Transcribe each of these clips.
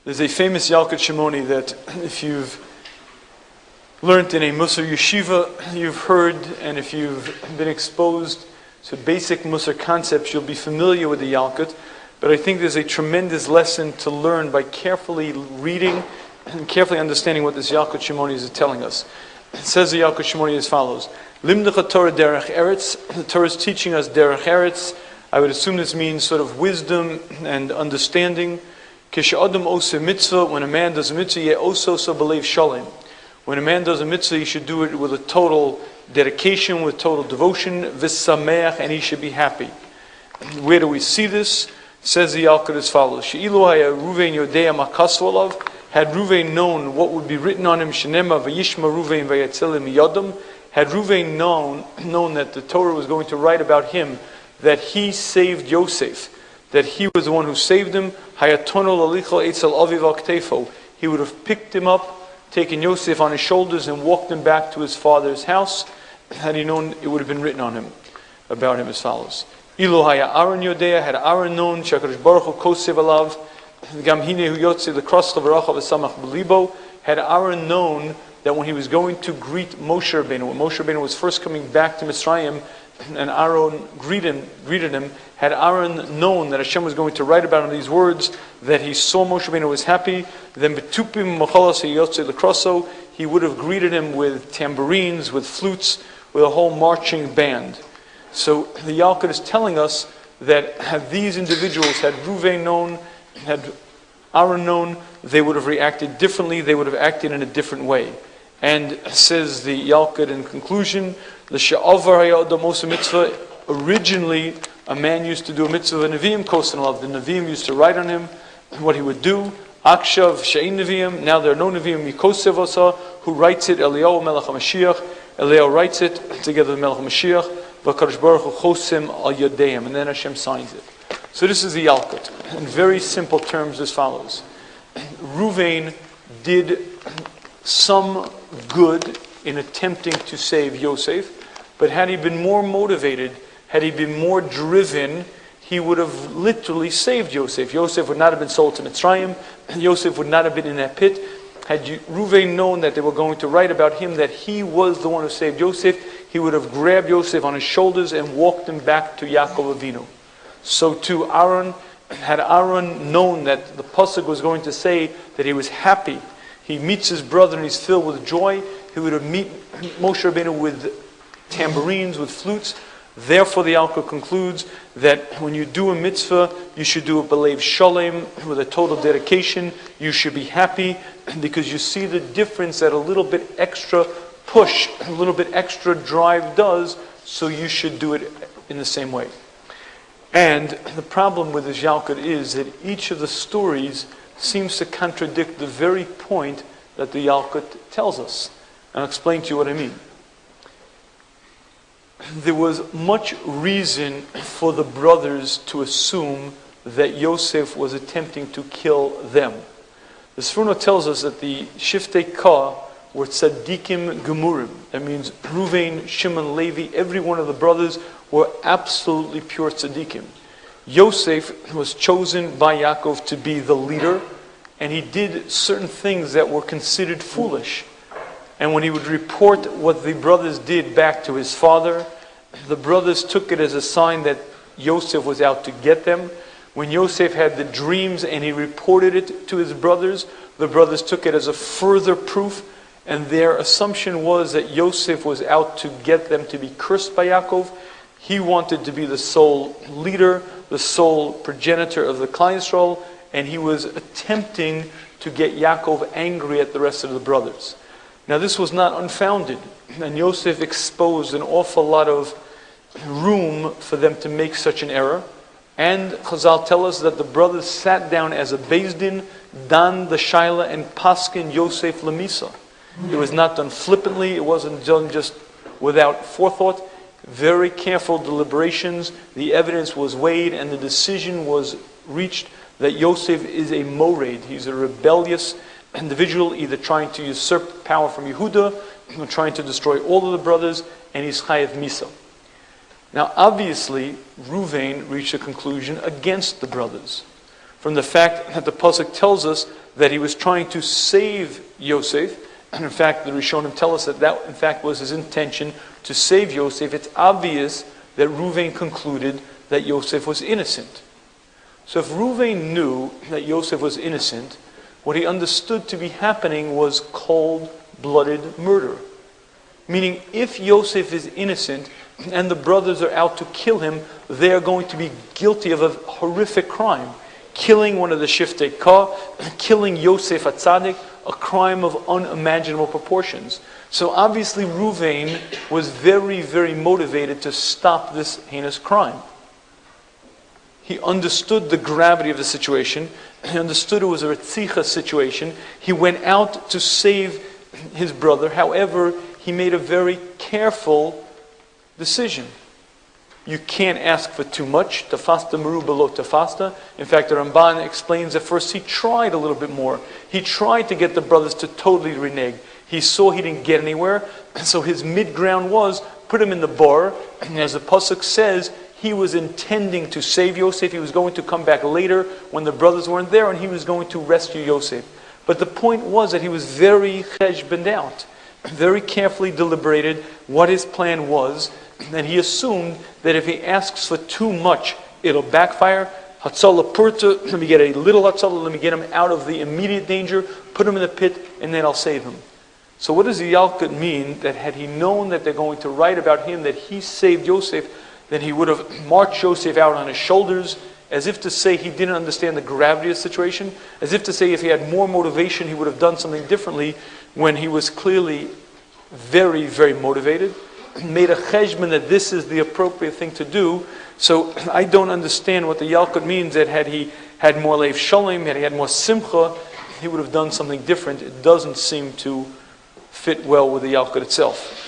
There's a famous Yalkut Shimoni that if you've learned in a Musar yeshiva, you've heard, and if you've been exposed to basic Musar concepts, you'll be familiar with the Yalkut. But I think there's a tremendous lesson to learn by carefully reading and carefully understanding what this Yalkut Shimoni is telling us. It says the Yalkut Shimoni as follows: Limdecha Torah derech eretz. The Torah is teaching us derech eretz. I would assume this means sort of wisdom and understanding. Kish'adam osa mitzvah, when a man does a mitzvah, ye oso so believe shalom. When a man does a mitzvah, he should do it with a total dedication, with total devotion, v'sameach, and he should be happy. Where do we see this? Says the Yalkut as follows: She'ilu haya Ruvain yodea makasu alav. Had Ruvain known what would be written on him, Shenema v'yishma Ruvain v'yatzelim yodam. Had Ruvain known that the Torah was going to write about him, that he saved Yosef, that he was the one who saved him, hayatono lalichal etzel aviv al ktefo. He would have picked him up, taken Yosef on his shoulders, and walked him back to his father's house. Had he known, it would have been written on him, about him as follows: Ilu haya Aaron yodea, had Aaron known, Shakadosh Baruch Hu kosev alav, gam hine hu yotze l'kroscha v'racha v'samach b'libo. Had Aaron known that when he was going to greet Moshe Rabbeinu, when Moshe Rabbeinu was first coming back to Mitzrayim, and Aaron greeted him, had Aaron known that Hashem was going to write about him these words, that he saw Moshe Rabbeinu was happy, then betupim mochalas yotze l'kroso, he would have greeted him with tambourines, with flutes, with a whole marching band. So the Yalkut is telling us that had these individuals, had Ruvain known, had Aaron known, they would have reacted differently, they would have acted in a different way. And says the Yalkut in conclusion, mitzvah. Originally, a man used to do a mitzvah of Nevi'im kosan alav. The Nevi'im used to write on him what he would do. Akshav she'in Nevi'im. Now there are no Nevi'im. Mikosev osa. Who writes it? Eliyahu Melech HaMashiach. Eliyahu writes it together with Melech HaMashiach. V'kadosh Baruch Hu chosim al yodeim. And then Hashem signs it. So this is the Yalkut. In very simple terms as follows: Ruvain did some good in attempting to save Yosef, but had he been more motivated, had he been more driven, he would have literally saved Yosef. Yosef would not have been sold to Mitzrayim. Yosef would not have been in that pit. Had Ruvain known that they were going to write about him, that he was the one who saved Yosef, he would have grabbed Yosef on his shoulders and walked him back to Yaakov Avinu. So too Aaron, had Aaron known that the pasuk was going to say that he was happy, he meets his brother and he's filled with joy, he would have met Moshe Rabbeinu with tambourines, with flutes. Therefore the Yalkut concludes that when you do a mitzvah, you should do it b'leiv shalom, with a total dedication. You should be happy because you see the difference that a little bit extra push, a little bit extra drive does, so you should do it in the same way. And the problem with this Yalkut is that each of the stories seems to contradict the very point that the Yalkut tells us. And I'll explain to you what I mean. There was much reason for the brothers to assume that Yosef was attempting to kill them. The Sforno tells us that the Shiftei Ka were tzaddikim gemurim. That means Ruvain, Shimon, Levi, every one of the brothers were absolutely pure tzaddikim. Yosef was chosen by Yaakov to be the leader, and he did certain things that were considered foolish. And when he would report what the brothers did back to his father, the brothers took it as a sign that Yosef was out to get them. When Yosef had the dreams and he reported it to his brothers, the brothers took it as a further proof, and their assumption was that Yosef was out to get them to be cursed by Yaakov. He wanted to be the sole leader, the sole progenitor of the Klal Yisrael, and he was attempting to get Yaakov angry at the rest of the brothers. Now this was not unfounded, and Yosef exposed an awful lot of room for them to make such an error. And Chazal tell us that the brothers sat down as a Beis Din, Dan the Shaila, and Paskin Yosef Lamisa. It was not done flippantly, it wasn't done just without forethought. Very careful deliberations, the evidence was weighed, and the decision was reached that Yosef is a mored. He's a rebellious individual, either trying to usurp power from Yehuda, or trying to destroy all of the brothers, and he's chayev misa. Now obviously, Ruvain reached a conclusion against the brothers, from the fact that the pasuk tells us that he was trying to save Yosef. And in fact, the Rishonim tell us that in fact was his intention to save Yosef. It's obvious that Reuven concluded that Yosef was innocent. So if Reuven knew that Yosef was innocent, what he understood to be happening was cold-blooded murder. Meaning, if Yosef is innocent and the brothers are out to kill him, they are going to be guilty of a horrific crime. Killing one of the Shiftei Ka, killing Yosef HaTzadik, a crime of unimaginable proportions. So obviously Reuven was very, very motivated to stop this heinous crime. He understood the gravity of the situation. He understood it was a Retzicha situation. He went out to save his brother. However, he made a very careful decision. You can't ask for too much. Tafasta meru below tafasta. In fact, the Ramban explains that first he tried a little bit more. He tried to get the brothers to totally renege. He saw he didn't get anywhere. So his mid-ground was, put him in the bar. And as the Pasuk says, he was intending to save Yosef. He was going to come back later when the brothers weren't there, and he was going to rescue Yosef. But the point was that he was very cheshboned out, very carefully deliberated what his plan was, and he assumed that if he asks for too much, it'll backfire. Hatzalah purta, let me get a little hatzalah, let me get him out of the immediate danger, put him in the pit, and then I'll save him. So what does the Yalkut mean? That had he known that they're going to write about him, that he saved Yosef, then he would have marched Yosef out on his shoulders, as if to say he didn't understand the gravity of the situation, as if to say if he had more motivation, he would have done something differently, when he was clearly very, very motivated, made a cheshbon that this is the appropriate thing to do. So I don't understand what the Yalkut means, that had he had more leiv shalom, had he had more simcha, he would have done something different. It doesn't seem to fit well with the Yalkut itself.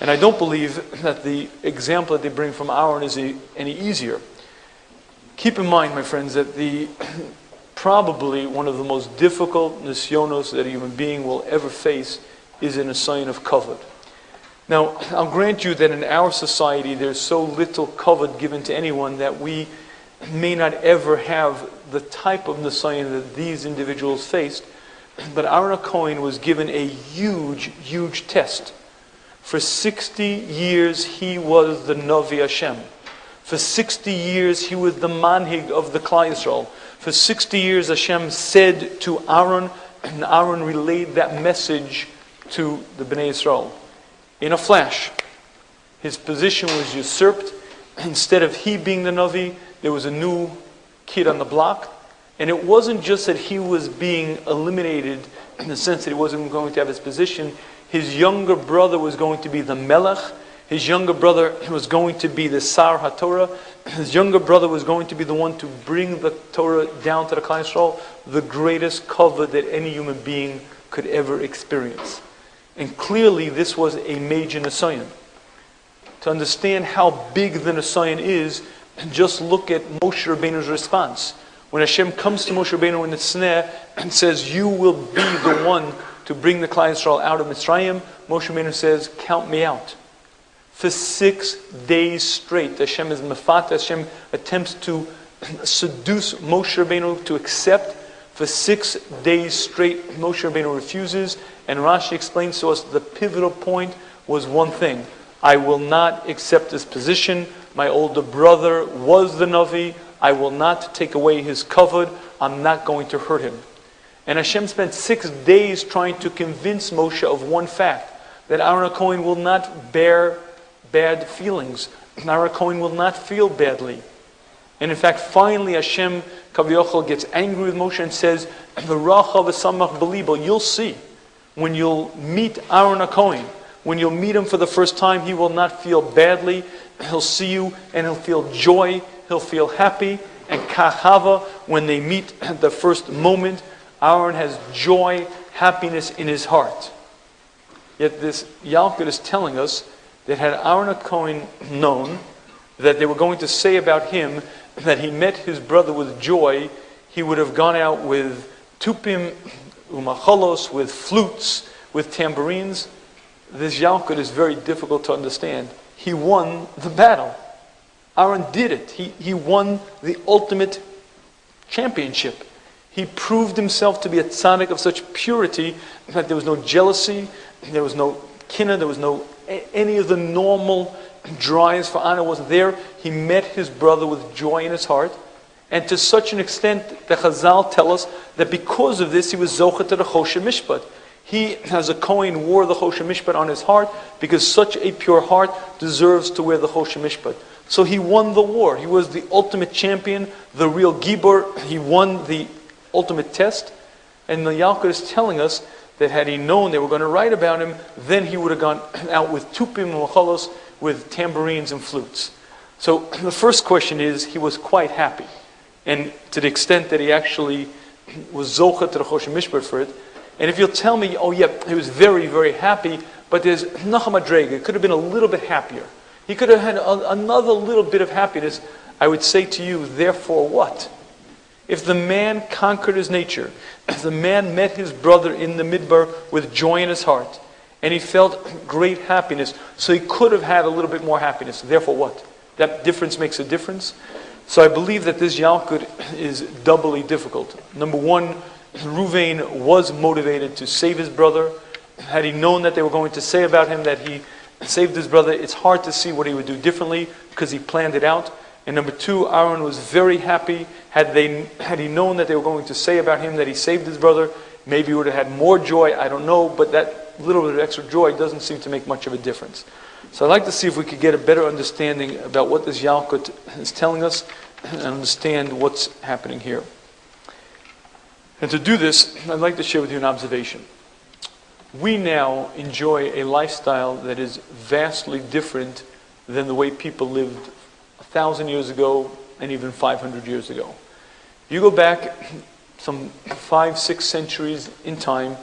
And I don't believe that the example that they bring from Aaron is any easier. Keep in mind, my friends, that probably one of the most difficult nisyonos that a human being will ever face is in a sign of kavod. Now, I'll grant you that in our society there's so little kavod given to anyone that we may not ever have the type of nisayon that these individuals faced. But Aaron HaKohen was given a huge, huge test. For 60 years he was the Navi Hashem. For 60 years he was the manhig of the Klal Yisrael. For 60 years Hashem said to Aaron, and Aaron relayed that message to the Bnei Yisrael. In a flash, his position was usurped. Instead of he being the Navi, there was a new kid on the block. And it wasn't just that he was being eliminated in the sense that he wasn't going to have his position. His younger brother was going to be the Melech. His younger brother was going to be the Sar HaTorah. His younger brother was going to be the one to bring the Torah down to the Klal Yisrael, the greatest kavod that any human being could ever experience. And clearly this was a major nisayon. To understand how big the nisayon is, just look at Moshe Rabbeinu's response. When Hashem comes to Moshe Rabbeinu in the sneh and says, you will be the one to bring the Klal Yisrael out of Mitzrayim, Moshe Rabbeinu says, count me out. For 6 days straight, Hashem is mefat, Hashem attempts to seduce Moshe Rabbeinu to accept. For 6 days straight, Moshe Rabbeinu refuses, and Rashi explains to us the pivotal point was one thing: I will not accept this position. My older brother was the Navi. I will not take away his kavod. I'm not going to hurt him. And Hashem spent 6 days trying to convince Moshe of one fact, that Aaron HaKohen will not bear bad feelings. Aaron HaKohen will not feel badly. And in fact, finally Hashem Kaviyachol gets angry with Moshe and says, "V'racha v'samach b'libo." You'll see, when you'll meet Aaron HaKohen, when you'll meet him for the first time, he will not feel badly. He'll see you and he'll feel joy. He'll feel happy. And kachava, when they meet at the first moment, Aaron has joy, happiness in his heart. Yet this Yalkut is telling us that had Aaron HaKohen known that they were going to say about him that he met his brother with joy, he would have gone out with tupim, umacholos, with flutes, with tambourines. This Yalkut is very difficult to understand. He won the battle. Aaron did it. He won the ultimate championship. He proved himself to be a tzaddik of such purity that there was no jealousy, there was no kinna, there was no any of the normal drives for honor wasn't there. He met his brother with joy in his heart, and to such an extent that Chazal tell us that because of this he was zocha to the Choshen Mishpat. He, as a Kohen, wore the Choshen Mishpat on his heart because such a pure heart deserves to wear the Choshen Mishpat. So he won the war. He was the ultimate champion, the real Gibor. He won the ultimate test. And the Yalkut is telling us that had he known they were going to write about him, then he would have gone out with tupim and machalos, with tambourines and flutes. So the first question is, he was quite happy. And to the extent that he actually was zocha to the Choshen Mishpat for it. And if you'll tell me, oh yeah, he was very, very happy, but there's nachamadrega, it could have been a little bit happier. He could have had another little bit of happiness. I would say to you, therefore what? If the man conquered his nature, if the man met his brother in the midbar with joy in his heart, and he felt great happiness, so he could have had a little bit more happiness. Therefore what? That difference makes a difference. So I believe that this Yalkut is doubly difficult. Number one, Ruvain was motivated to save his brother. Had he known that they were going to say about him that he saved his brother, it's hard to see what he would do differently because he planned it out. And number two, Aaron was very happy. Had he known that they were going to say about him that he saved his brother, maybe he would have had more joy, I don't know, but that little bit of extra joy doesn't seem to make much of a difference. So I'd like to see if we could get a better understanding about what this Yalkut is telling us and understand what's happening here. And to do this, I'd like to share with you an observation. We now enjoy a lifestyle that is vastly different than the way people lived 1,000 years ago and even 500 years ago. You go back some 5-6 centuries in time,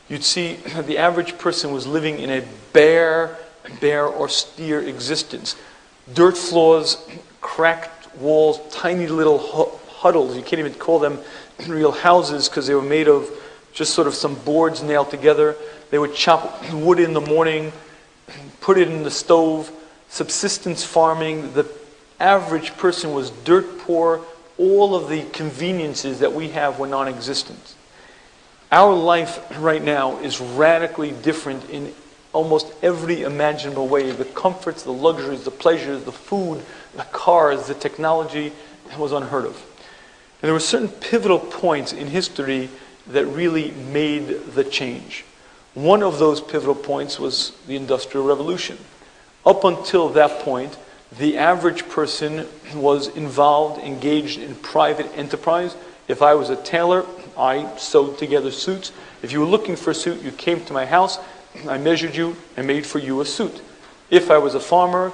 you'd see that the average person was living in a bare, austere existence. Dirt floors, cracked walls, tiny little huddles. You can't even call them real houses because they were made of just sort of some boards nailed together. They would chop wood in the morning, put it in the stove, subsistence farming. The average person was dirt poor. All of the conveniences that we have were non-existent. Our life right now is radically different in almost every imaginable way. The comforts, the luxuries, the pleasures, the food, the cars, the technology was unheard of. And there were certain pivotal points in history that really made the change. One of those pivotal points was the Industrial Revolution. Up until that point, the average person was involved, engaged in private enterprise. If I was a tailor, I sewed together suits. If you were looking for a suit, you came to my house, I measured you and made for you a suit. If I was a farmer,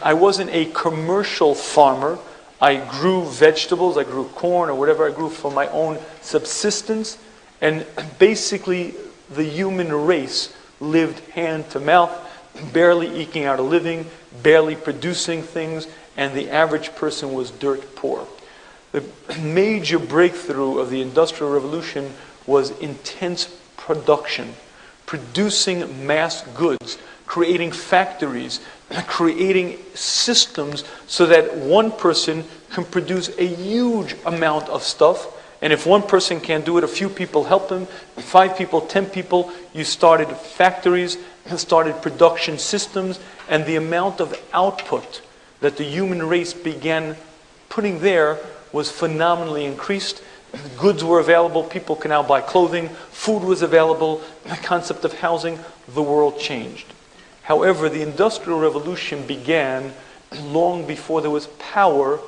I wasn't a commercial farmer. I grew vegetables, I grew corn or whatever I grew for my own subsistence. And basically, the human race lived hand to mouth, barely eking out a living, barely producing things, and the average person was dirt poor. The major breakthrough of the Industrial Revolution was intense production, producing mass goods, creating factories, creating systems so that one person can produce a huge amount of stuff. And if one person can't do it, a few people help him, 5 people, 10 people, you started factories, started production systems, and the amount of output that the human race began putting there was phenomenally increased. Goods were available, people can now buy clothing, food was available, the concept of housing, the world changed. However, the Industrial Revolution began long before there was power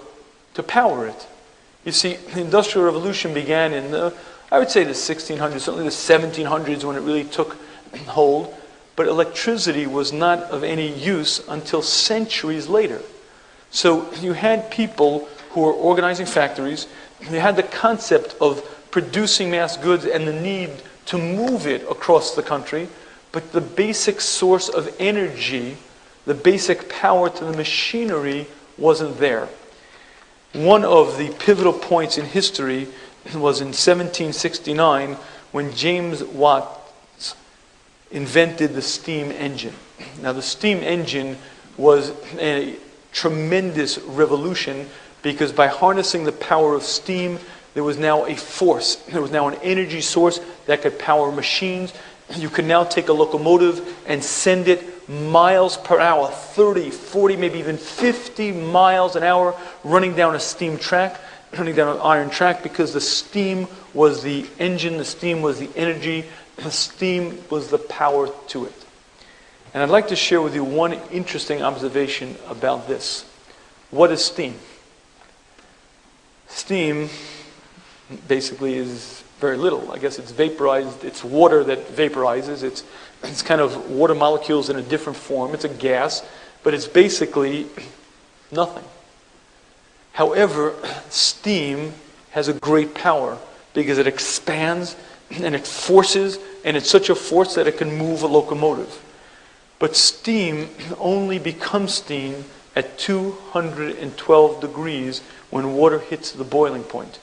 to power it. You see, the Industrial Revolution began in I would say the 1600s, certainly the 1700s when it really took hold, but electricity was not of any use until centuries later. So you had people who were organizing factories, they had the concept of producing mass goods and the need to move it across the country, but the basic source of energy, the basic power to the machinery wasn't there. One of the pivotal points in history was in 1769 when James Watt invented the steam engine. Now the steam engine was a tremendous revolution because by harnessing the power of steam, there was now a force. There was now an energy source that could power machines. You could now take a locomotive and send it miles per hour, 30, 40, maybe even 50 miles an hour, running down a steam track, running down an iron track, because the steam was the engine, the steam was the energy, the steam was the power to it. And I'd like to share with you one interesting observation about this. What is steam? Steam basically is very little. I guess it's vaporized. It's water that vaporizes. It's kind of water molecules in a different form. It's a gas, but it's basically nothing. However, steam has a great power because it expands and it forces, and it's such a force that it can move a locomotive. But steam only becomes steam at 212 degrees when water hits the boiling point.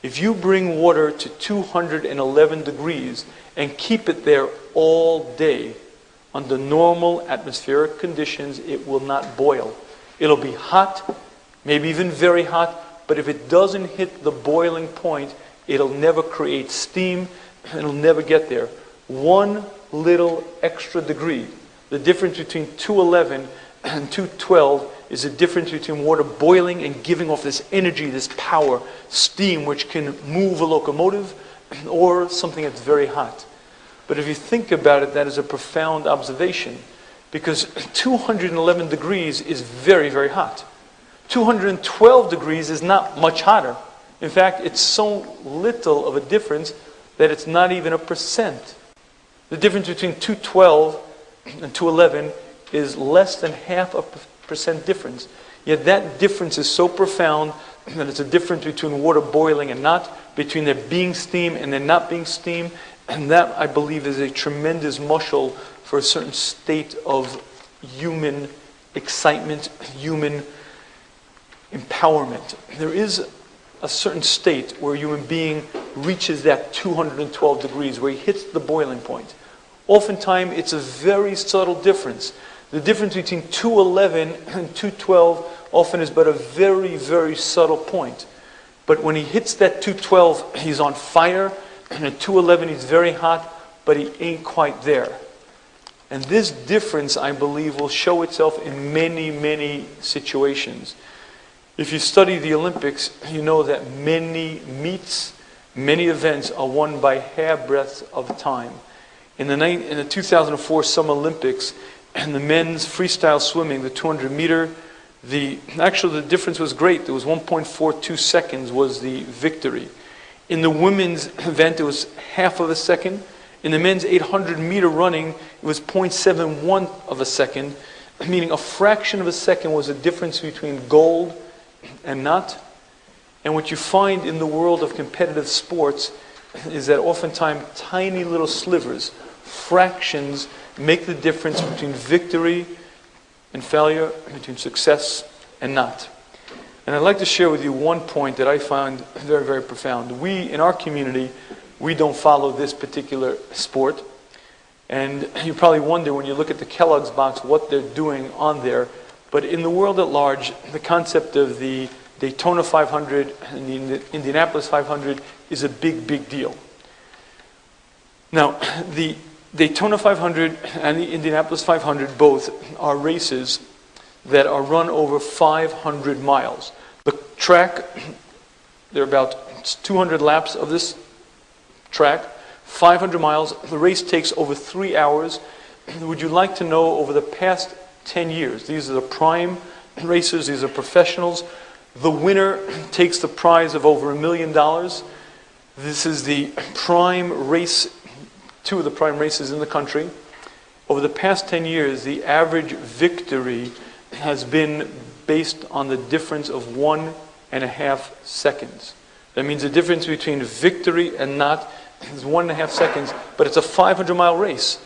If you bring water to 211 degrees and keep it there all day, under normal atmospheric conditions, it will not boil. It'll be hot, maybe even very hot, but if it doesn't hit the boiling point, it'll never create steam, it'll never get there. One little extra degree, the difference between 211 and 212 is the difference between water boiling and giving off this energy, this power, steam, which can move a locomotive or something that's very hot. But if you think about it, that is a profound observation, because 211 degrees is very, very hot. 212 degrees is not much hotter. In fact, it's so little of a difference that it's not even a percent. The difference between 212 and 211 is less than half a percent difference. Yet that difference is so profound that it's a difference between water boiling and not, between there being steam and there not being steam. And that, I believe, is a tremendous mushal for a certain state of human excitement, human empowerment. There is a certain state where a human being reaches that 212 degrees, where he hits the boiling point. Oftentimes, it's a very subtle difference. The difference between 211 and 212 often is but a very, very subtle point. But when he hits that 212, he's on fire, and at 211 he's very hot, but he ain't quite there. And this difference, I believe, will show itself in many, many situations. If you study the Olympics, you know that many meets, many events are won by hairbreadths of time. In the 2004 Summer Olympics, and the men's freestyle swimming, the 200 meter, the difference was great. There was 1.42 seconds was the victory. In the women's event, it was half of a second. In the men's 800 meter running, it was 0.71 of a second, meaning a fraction of a second was the difference between gold and not. And what you find in the world of competitive sports is that oftentimes tiny little slivers, fractions, make the difference between victory and failure, between success and not. And I'd like to share with you one point that I find very, very profound. We, in our community, we don't follow this particular sport. And you probably wonder when you look at the Kellogg's box what they're doing on there. But in the world at large, the concept of the Daytona 500 and the Indianapolis 500 is a big, big deal. Now, the Daytona 500 and the Indianapolis 500 both are races that are run over 500 miles. The track, there are about 200 laps of this track, 500 miles. The race takes over 3 hours. Would you like to know, over the past 10 years, these are the prime racers, these are professionals, the winner takes the prize of over $1 million. This is the prime race, two of the prime races in the country. Over the past 10 years, the average victory has been based on the difference of 1.5 seconds. That means the difference between victory and not is 1.5 seconds, but it's a 500-mile race,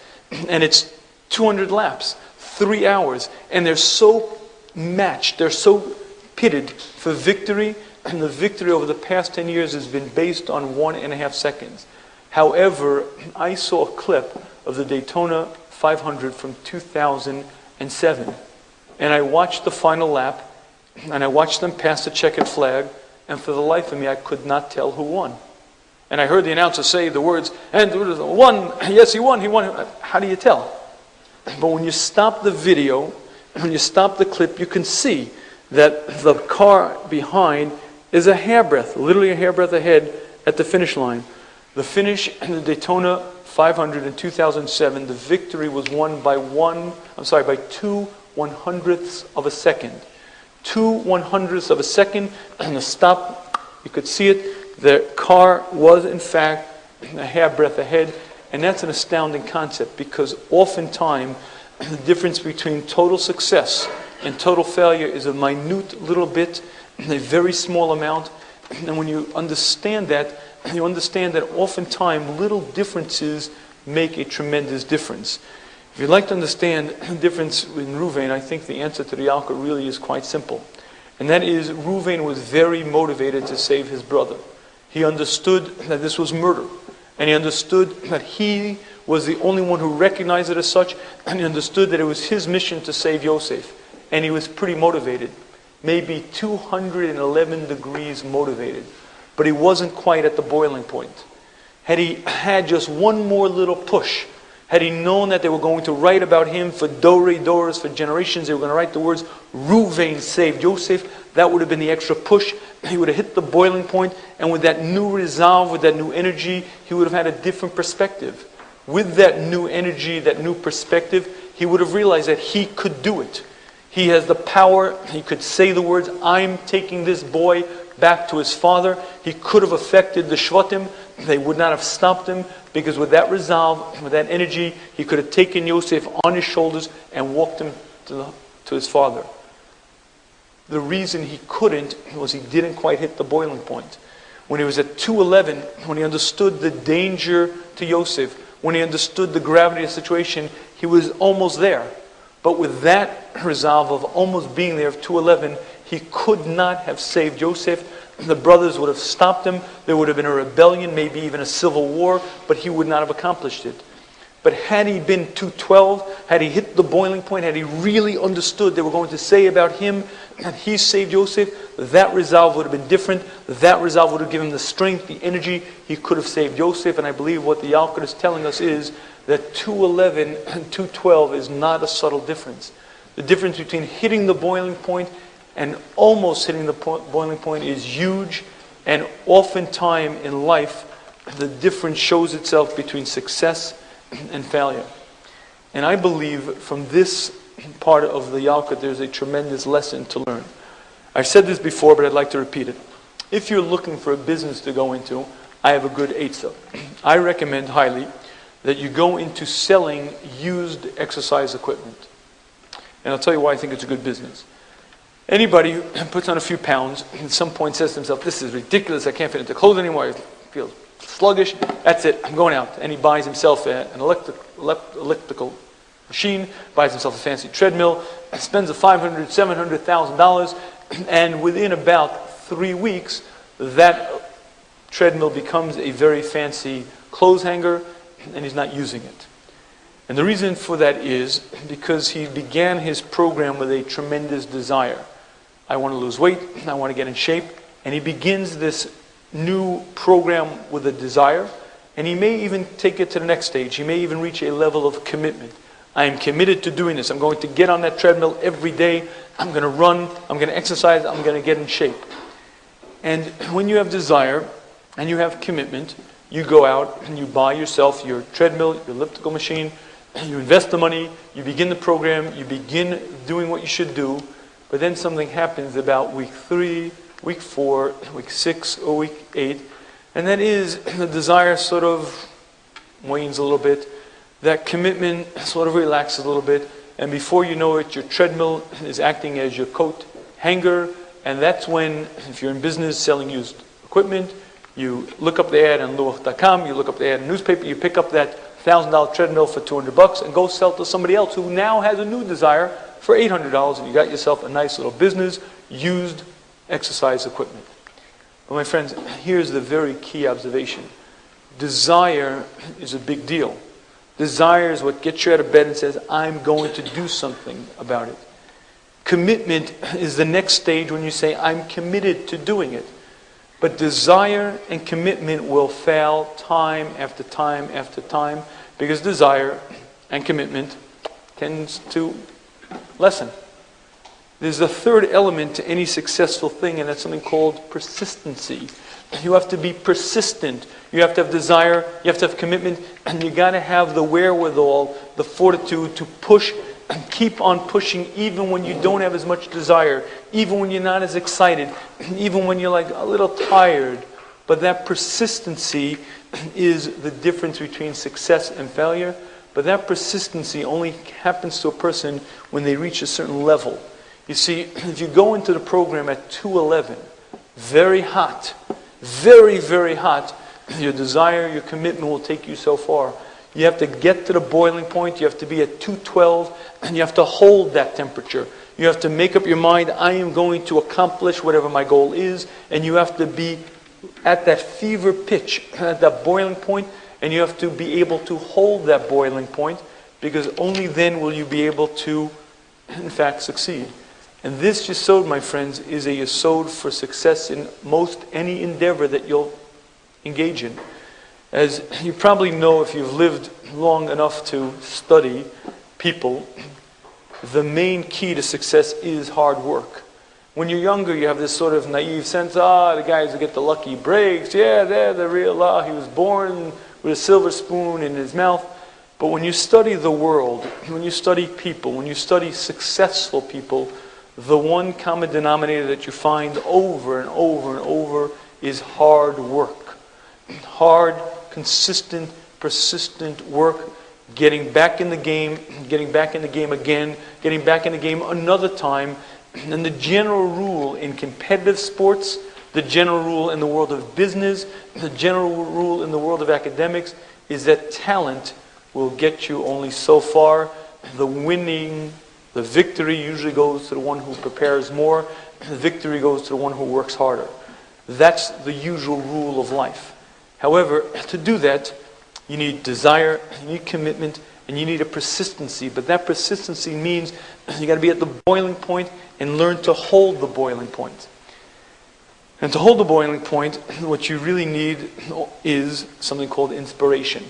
and it's 200 laps, 3 hours, and they're so matched, they're so pitted for victory, and the victory over the past 10 years has been based on 1.5 seconds. However, I saw a clip of the Daytona 500 from 2007, and I watched the final lap, and I watched them pass the checkered flag, and for the life of me, I could not tell who won. And I heard the announcer say the words, and won, yes, he won. How do you tell? But when you stop the video, when you stop the clip, you can see that the car behind is a hairbreadth, literally a hairbreadth ahead at the finish line. The finish in the Daytona 500 in 2007, the victory was won by 2 100ths of a second. 2 100ths of a second, and the stop, you could see it, the car was in fact a hairbreadth ahead, and that's an astounding concept because oftentimes the difference between total success and total failure is a minute little bit, a very small amount, and when you understand that oftentimes little differences make a tremendous difference. If you'd like to understand the difference in Ruvain, I think the answer to the Yalka really is quite simple. And that is, Ruvain was very motivated to save his brother. He understood that this was murder. And he understood that he was the only one who recognized it as such. And he understood that it was his mission to save Yosef. And he was pretty motivated. Maybe 211 degrees motivated. But he wasn't quite at the boiling point. Had he had just one more little push, had he known that they were going to write about him for Doras, for generations, they were going to write the words, Ruvain saved Yosef, that would have been the extra push. He would have hit the boiling point, and with that new resolve, with that new energy, he would have had a different perspective. With that new energy, that new perspective, he would have realized that he could do it. He has the power, he could say the words, I'm taking this boy back to his father. He could have affected the Shvatim. They would not have stopped him, because with that resolve, with that energy, he could have taken Yosef on his shoulders and walked him to his father. The reason he couldn't was he didn't quite hit the boiling point. When he was at 211, when he understood the danger to Yosef, when he understood the gravity of the situation, he was almost there. But with that resolve of almost being there of 211, he could not have saved Yosef. The brothers would have stopped him. There would have been a rebellion, maybe even a civil war, but he would not have accomplished it. But had he been 212, had he hit the boiling point, had he really understood they were going to say about him that he saved Yosef, that resolve would have been different. That resolve would have given him the strength, the energy. He could have saved Yosef. And I believe what the Yalkut is telling us is that 211 and 212 is not a subtle difference. The difference between hitting the boiling point and almost hitting the boiling point is huge, and oftentimes in life, the difference shows itself between success and failure. And I believe from this part of the Yalkut, there's a tremendous lesson to learn. I've said this before, but I'd like to repeat it. If you're looking for a business to go into, I have a good eitzah. I recommend highly that you go into selling used exercise equipment. And I'll tell you why I think it's a good business. Anybody who puts on a few pounds at some point says to himself, this is ridiculous, I can't fit into clothes anymore, I feel sluggish, that's it, I'm going out. And he buys himself an elliptical machine, buys himself a fancy treadmill, spends $500,000, $700,000, and within about 3 weeks, that treadmill becomes a very fancy clothes hanger, and he's not using it. And the reason for that is because he began his program with a tremendous desire. I want to lose weight, I want to get in shape, and he begins this new program with a desire, and he may even take it to the next stage. He may even reach a level of commitment. I am committed to doing this. I'm going to get on that treadmill every day. I'm going to run, I'm going to exercise, I'm going to get in shape. And when you have desire and you have commitment, you go out and you buy yourself your treadmill, your elliptical machine, you invest the money, you begin the program, you begin doing what you should do, but then something happens about week 3, week 4, week 6, or week 8, and that is the desire sort of wanes a little bit, that commitment sort of relaxes a little bit, and before you know it, your treadmill is acting as your coat hanger, and that's when, if you're in business selling used equipment, you look up the ad on luach.com, you look up the ad in the newspaper, you pick up that $1,000 treadmill for $200 and go sell to somebody else who now has a new desire for $800, and you got yourself a nice little business, used exercise equipment. But my friends, here's the very key observation. Desire is a big deal. Desire is what gets you out of bed and says, I'm going to do something about it. Commitment is the next stage when you say, I'm committed to doing it. But desire and commitment will fail time after time after time, because desire and commitment tends to lessen. There's a third element to any successful thing, and that's something called persistency. You have to be persistent. You have to have desire, you have to have commitment, and you got to have the wherewithal, the fortitude to push and keep on pushing even when you don't have as much desire, even when you're not as excited, even when you're like a little tired. But that persistency is the difference between success and failure. But that persistency only happens to a person when they reach a certain level. You see, if you go into the program at 211, very hot, very, very hot, your desire, your commitment will take you so far. You have to get to the boiling point. You have to be at 212, and you have to hold that temperature. You have to make up your mind, I am going to accomplish whatever my goal is, and you have to be at that fever pitch, at that boiling point, and you have to be able to hold that boiling point, because only then will you be able to, in fact, succeed. And this yesod, my friends, is a yesod for success in most any endeavor that you'll engage in. As you probably know, if you've lived long enough to study people, the main key to success is hard work. When you're younger, you have this sort of naive sense, the guys who get the lucky breaks, yeah, they're the real, he was born with a silver spoon in his mouth. But when you study the world, when you study people, when you study successful people, the one common denominator that you find over and over and over is hard work. Hard, consistent, persistent work, getting back in the game again, getting back in the game another time. And the general rule in competitive sports, the general rule in the world of business, the general rule in the world of academics is that talent will get you only so far. The victory usually goes to the one who prepares more. The victory goes to the one who works harder. That's the usual rule of life. However, to do that, you need desire, you need commitment, and you need a persistency. But that persistency means you got to be at the boiling point and learn to hold the boiling point. And to hold the boiling point, what you really need is something called inspiration.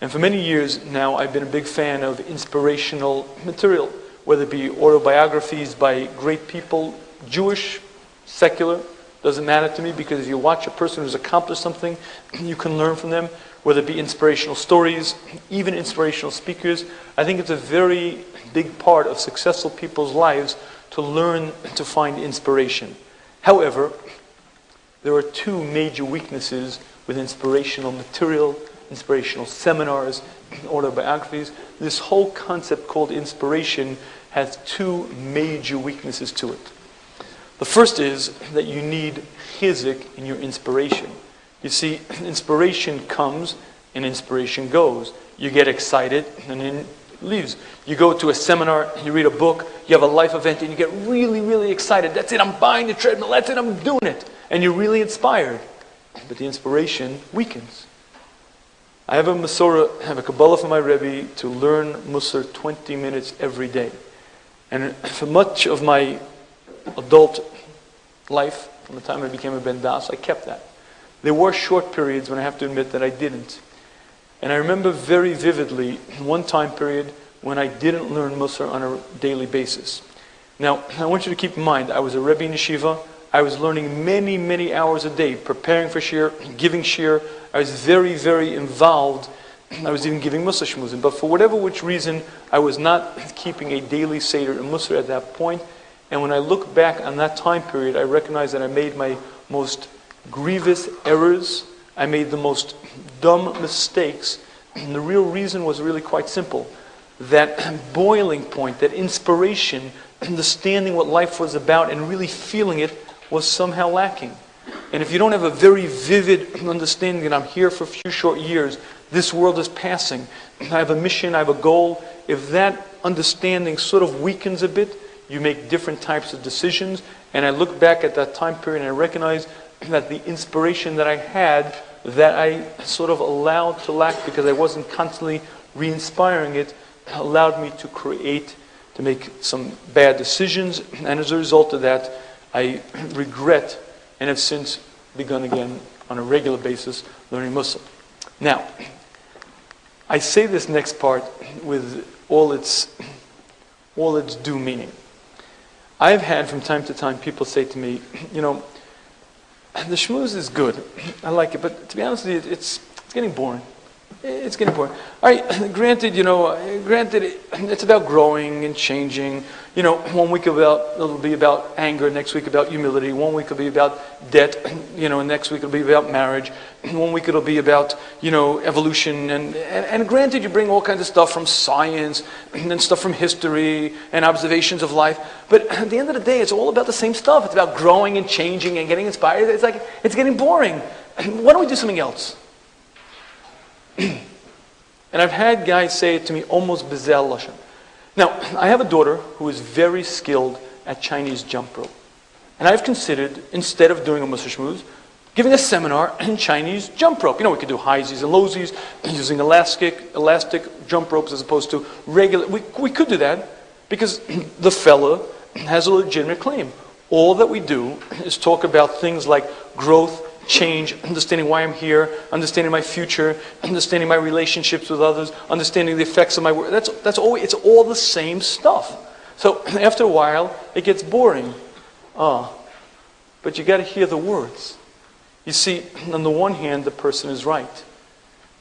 And for many years now, I've been a big fan of inspirational material, whether it be autobiographies by great people, Jewish, secular, doesn't matter to me, because if you watch a person who's accomplished something, you can learn from them, whether it be inspirational stories, even inspirational speakers. I think it's a very big part of successful people's lives to learn to find inspiration. However, there are two major weaknesses with inspirational material, inspirational seminars, autobiographies. This whole concept called inspiration has two major weaknesses to it. The first is that you need chizuk in your inspiration. You see, inspiration comes and inspiration goes. You get excited and then it leaves. You go to a seminar, you read a book, you have a life event, and you get really, really excited. That's it, I'm buying the treadmill, that's it, I'm doing it. And you're really inspired. But the inspiration weakens. I have a Masorah, I have a Kabbalah from my Rebbe to learn Musar 20 minutes every day. And for much of my adult life, from the time I became a Ben Das, I kept that. There were short periods when I have to admit that I didn't. And I remember very vividly one time period when I didn't learn Musar on a daily basis. Now, I want you to keep in mind, I was a Rebbe in Yeshiva. I was learning many, many hours a day, preparing for shir, giving shir. I was very, very involved. I was even giving Musar Shmuz. But for whatever which reason, I was not keeping a daily Seder in Musar at that point. And when I look back on that time period, I recognize that I made my most grievous errors. I made the most dumb mistakes. And the real reason was really quite simple. That boiling point, that inspiration, understanding what life was about and really feeling it was somehow lacking. And if you don't have a very vivid understanding that I'm here for a few short years, this world is passing, I have a mission, I have a goal, if that understanding sort of weakens a bit, you make different types of decisions. And I look back at that time period and I recognize that the inspiration that I had, that I sort of allowed to lack because I wasn't constantly re-inspiring it, allowed me to make some bad decisions. And as a result of that, I regret and have since begun again on a regular basis, learning Musar. Now, I say this next part with all its due meaning. I've had from time to time people say to me, the Shmuz is good. I like it, but to be honest with you, it's getting boring. It's getting boring. All right, granted, it's about growing and changing. 1 week it'll be about anger, next week about humility. 1 week it'll be about debt, next week it'll be about marriage. 1 week it'll be about, evolution. And granted, you bring all kinds of stuff from science and then stuff from history and observations of life. But at the end of the day, it's all about the same stuff. It's about growing and changing and getting inspired. It's like, it's getting boring. Why don't we do something else? And I've had guys say it to me almost bezel lashon. Now, I have a daughter who is very skilled at Chinese jump rope. And I've considered, instead of doing a Musar Shmuz, giving a seminar in Chinese jump rope. We could do highsies and lowsies, using elastic jump ropes as opposed to regular. We could do that because the fella has a legitimate claim. All that we do is talk about things like growth, change, understanding why I'm here, understanding my future, understanding my relationships with others, understanding the effects of my work. It's all the same stuff. So after a while, it gets boring. But you got to hear the words. You see, on the one hand, the person is right.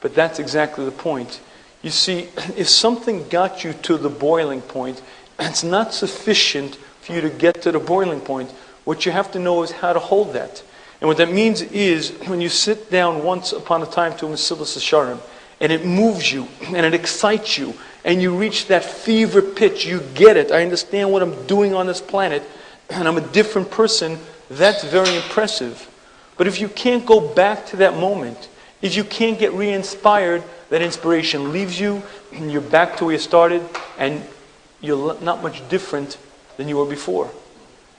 But that's exactly the point. You see, if something got you to the boiling point, it's not sufficient for you to get to the boiling point. What you have to know is how to hold that. And what that means is, when you sit down once upon a time to a Mesilas Yesharim, and it moves you, and it excites you, and you reach that fever pitch, you get it, I understand what I'm doing on this planet, and I'm a different person, that's very impressive. But if you can't go back to that moment, if you can't get re-inspired, that inspiration leaves you, and you're back to where you started, and you're not much different than you were before.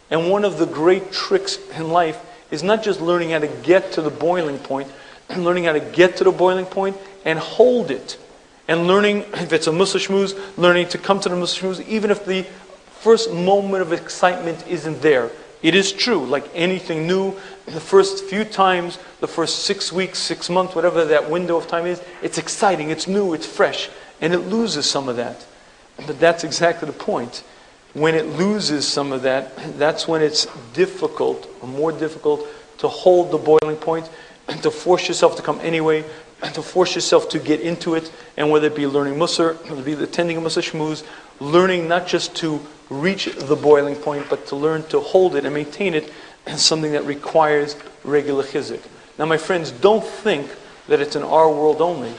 And one of the great tricks in life is not just learning how to get to the boiling point, learning how to get to the boiling point and hold it. And learning, if it's a Musar Shmuz, learning to come to the Musar Shmuz, even if the first moment of excitement isn't there. It is true, like anything new, the first few times, the first 6 weeks, 6 months, whatever that window of time is, it's exciting, it's new, it's fresh, and it loses some of that. But that's exactly the point. When it loses some of that, that's when it's difficult, or more difficult, to hold the boiling point, and to force yourself to come anyway, and to force yourself to get into it, and whether it be learning Musar, whether it be attending a Musar Shmuz, learning not just to reach the boiling point, but to learn to hold it and maintain it, is something that requires regular chizuk. Now, my friends, don't think that it's in our world only.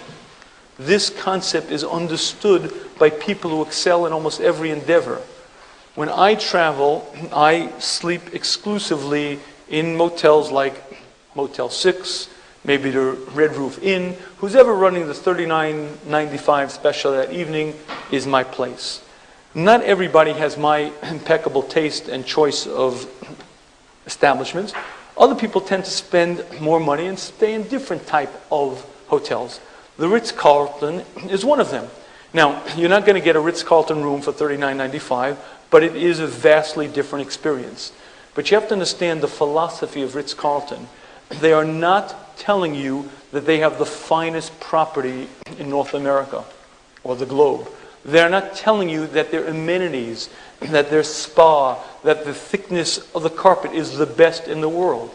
This concept is understood by people who excel in almost every endeavor. When I travel, I sleep exclusively in motels like Motel 6, maybe the Red Roof Inn. Who's ever running the $39.95 special that evening is my place. Not everybody has my impeccable taste and choice of establishments. Other people tend to spend more money and stay in different type of hotels. The Ritz-Carlton is one of them. Now, you're not going to get a Ritz-Carlton room for $39.95, but it is a vastly different experience. But you have to understand the philosophy of Ritz-Carlton. They are not telling you that they have the finest property in North America or the globe. They're not telling you that their amenities, that their spa, that the thickness of the carpet is the best in the world.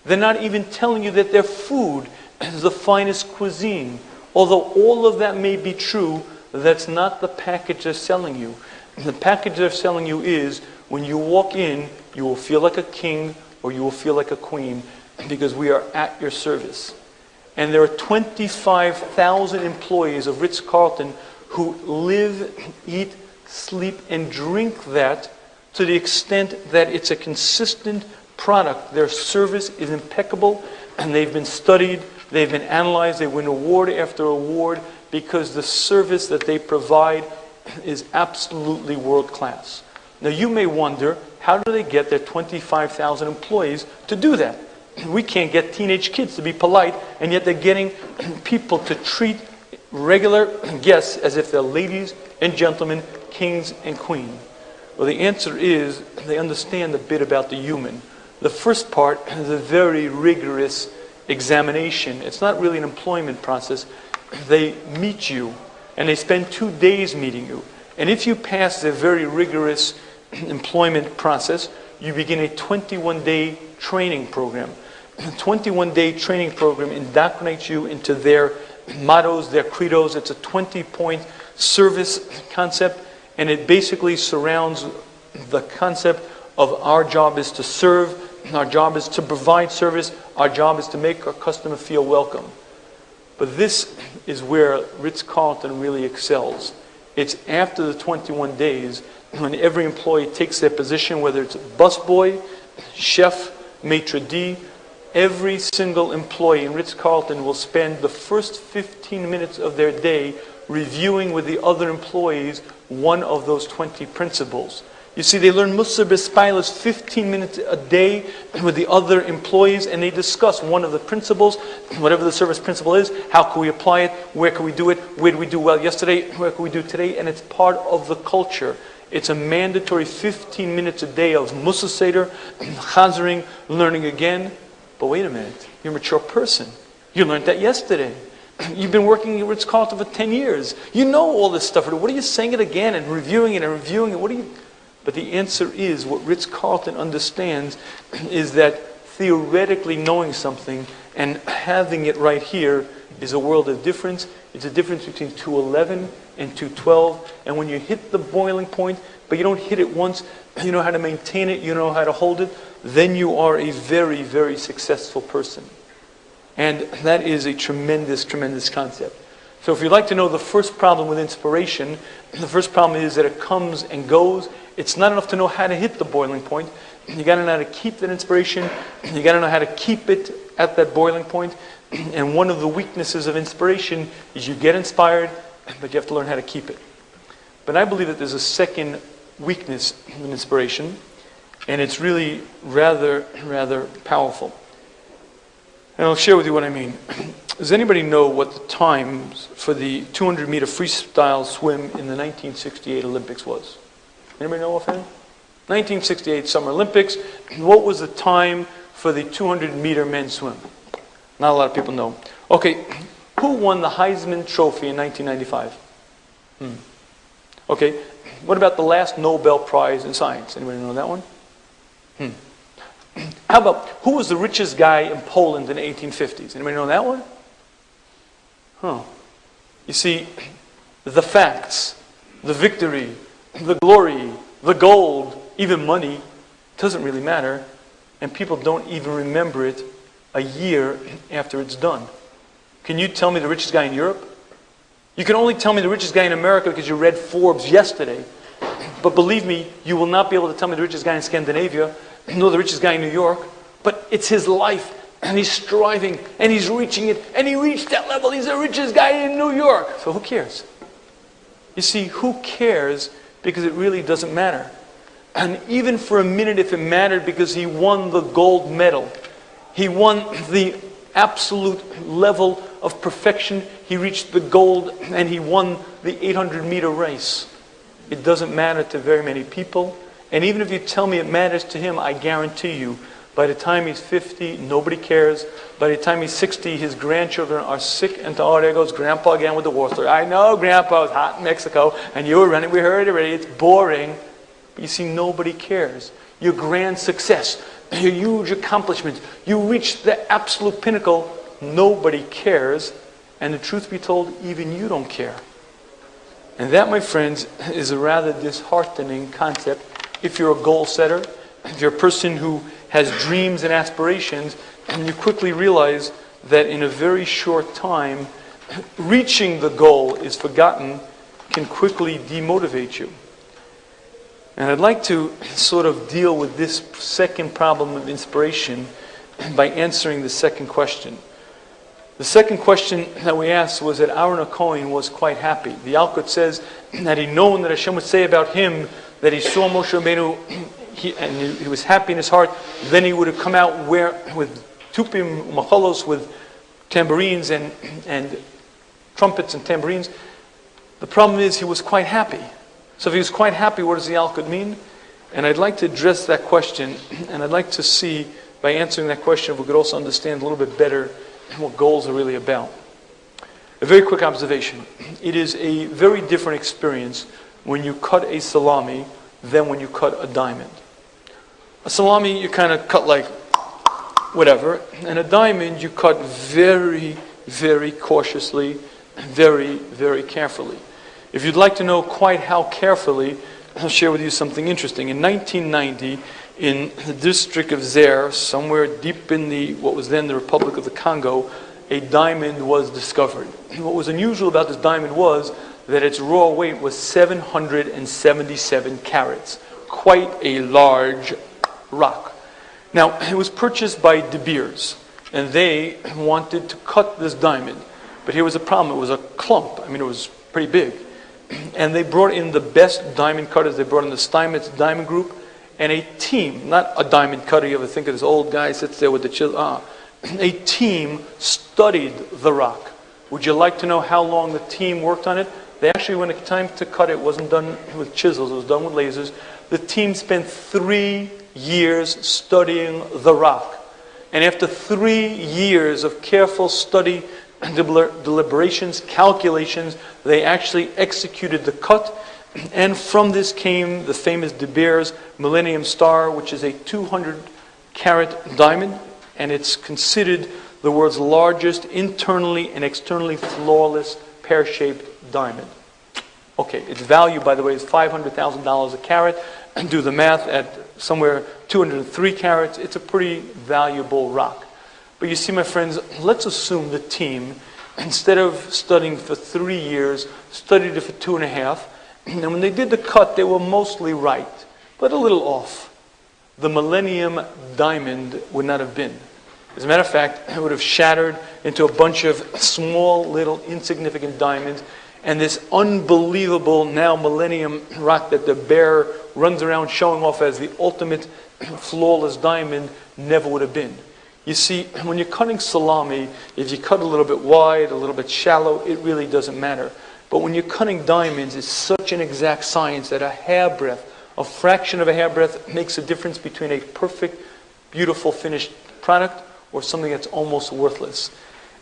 They're not even telling you that their food is the finest cuisine. Although all of that may be true, that's not the package they're selling you. The package they're selling you is, when you walk in, you will feel like a king or you will feel like a queen, because we are at your service. And there are 25,000 employees of Ritz-Carlton who live, eat, sleep, and drink that to the extent that it's a consistent product. Their service is impeccable, and they've been studied, they've been analyzed, they win award after award, because the service that they provide is absolutely world class. Now you may wonder, how do they get their 25,000 employees to do that? We can't get teenage kids to be polite, and yet they're getting people to treat regular guests as if they're ladies and gentlemen, kings and queens. Well, the answer is they understand a bit about the human. The first part is a very rigorous examination. It's not really an employment process. They meet you, and they spend 2 days meeting you. And if you pass the very rigorous employment process, you begin a 21-day training program. A 21-day training program indoctrinates you into their mottos, their credos. It's a 20-point service concept, and it basically surrounds the concept of our job is to serve, our job is to provide service, our job is to make our customer feel welcome. But this is where Ritz-Carlton really excels. It's after the 21 days when every employee takes their position, whether it's busboy, chef, maitre d'. Every single employee in Ritz-Carlton will spend the first 15 minutes of their day reviewing with the other employees one of those 20 principles. You see, they learn Musar B'Spilus 15 minutes a day with the other employees, and they discuss one of the principles, whatever the service principle is. How can we apply it? Where can we do it? Where did we do well yesterday? Where can we do today? And it's part of the culture. It's a mandatory 15 minutes a day of Musar Seder, Chazering, learning again. But wait a minute, you're a mature person. You learned that yesterday. You've been working at Ritz-Carlton for 10 years. You know all this stuff. What are you saying it again and reviewing it and reviewing it? What are you... But the answer is, what Ritz-Carlton understands is that theoretically knowing something and having it right here is a world of difference. It's a difference between 211 and 212. And when you hit the boiling point, but you don't hit it once, you know how to maintain it, you know how to hold it, then you are a very, very successful person. And that is a tremendous, tremendous concept. So if you'd like to know the first problem with inspiration, the first problem is that it comes and goes. It's not enough to know how to hit the boiling point. You got to know how to keep that inspiration. You got to know how to keep it at that boiling point. And one of the weaknesses of inspiration is you get inspired, but you have to learn how to keep it. But I believe that there's a second weakness in inspiration, and it's really rather powerful. And I'll share with you what I mean. Does anybody know what the times for the 200-meter freestyle swim in the 1968 Olympics was? Anybody know offhand? 1968 Summer Olympics. What was the time for the 200-meter men's swim? Not a lot of people know. Okay, who won the Heisman Trophy in 1995? Okay, what about the last Nobel Prize in Science? Anybody know that one? How about, who was the richest guy in Poland in the 1850s? Anybody know that one? You see, the facts, the victory, the glory, the gold, even money, doesn't really matter, and people don't even remember it a year after it's done. Can you tell me the richest guy in Europe? You can only tell me the richest guy in America because you read Forbes yesterday. But believe me, you will not be able to tell me the richest guy in Scandinavia, nor the richest guy in New York. But it's his life, and he's striving, and he's reaching it, and he reached that level. He's the richest guy in New York. So who cares? You see, who cares? Because it really doesn't matter. And even for a minute, if it mattered, because he won the gold medal, he won the absolute level of perfection, he reached the gold, and he won the 800-meter race. It doesn't matter to very many people. And even if you tell me it matters to him, I guarantee you, by the time he's 50, nobody cares. By the time he's 60, his grandchildren are sick, and oh, there goes Grandpa again with the war story. I know, Grandpa, it's hot in Mexico, and you were running, we heard it already, it's boring. But you see, nobody cares. Your grand success, your huge accomplishments, you reached the absolute pinnacle, nobody cares. And the truth be told, even you don't care. And that, my friends, is a rather disheartening concept. If you're a goal setter, if you're a person who has dreams and aspirations, and you quickly realize that in a very short time, reaching the goal is forgotten, can quickly demotivate you. And I'd like to sort of deal with this second problem of inspiration by answering the second question. The second question that we asked was that Aaron HaKohen was quite happy. The Alkut says that he known that Hashem would say about him that he saw Moshe Rabbeinu and he was happy in his heart. Then he would have come out with tupim, machalos, with tambourines and trumpets and tambourines. The problem is he was quite happy. So if he was quite happy, what does the Alkut mean? And I'd like to address that question, and I'd like to see, by answering that question, if we could also understand a little bit better what goals are really about. A very quick observation. It is a very different experience when you cut a salami than when you cut a diamond. A salami, you kind of cut like whatever, and a diamond, you cut very, very cautiously, very, very carefully. If you'd like to know quite how carefully, I'll share with you something interesting. In 1990, in the district of Zaire, somewhere deep in what was then the Republic of the Congo, a diamond was discovered. What was unusual about this diamond was that its raw weight was 777 carats, quite a large rock. Now, it was purchased by De Beers, and they wanted to cut this diamond. But here was a problem. It was a clump. I mean, it was pretty big. And they brought in the best diamond cutters. They brought in the Steinmetz Diamond Group and a team, not a diamond cutter. You ever think of this old guy sits there with the chisel? A team studied the rock. Would you like to know how long the team worked on it? They actually, when it time to cut it, wasn't done with chisels. It was done with lasers. The team spent 3 years studying the rock. And after 3 years of careful study, deliberations, calculations, they actually executed the cut. And from this came the famous De Beers Millennium Star, which is a 200-carat diamond. And it's considered the world's largest internally and externally flawless pear-shaped diamond. Okay, its value, by the way, is $500,000 a carat. And do the math at somewhere 203 carats. It's a pretty valuable rock. But you see, my friends, let's assume the team, instead of studying for 3 years, studied it for 2.5. And when they did the cut, they were mostly right, but a little off. The Millennium Diamond would not have been. As a matter of fact, it would have shattered into a bunch of small, little, insignificant diamonds. And this unbelievable now Millennium rock that the bear runs around showing off as the ultimate flawless diamond never would have been. You see, when you're cutting salami, if you cut a little bit wide, a little bit shallow, it really doesn't matter. But when you're cutting diamonds, it's such an exact science that a hairbreadth, a fraction of a hairbreadth makes a difference between a perfect, beautiful, finished product or something that's almost worthless.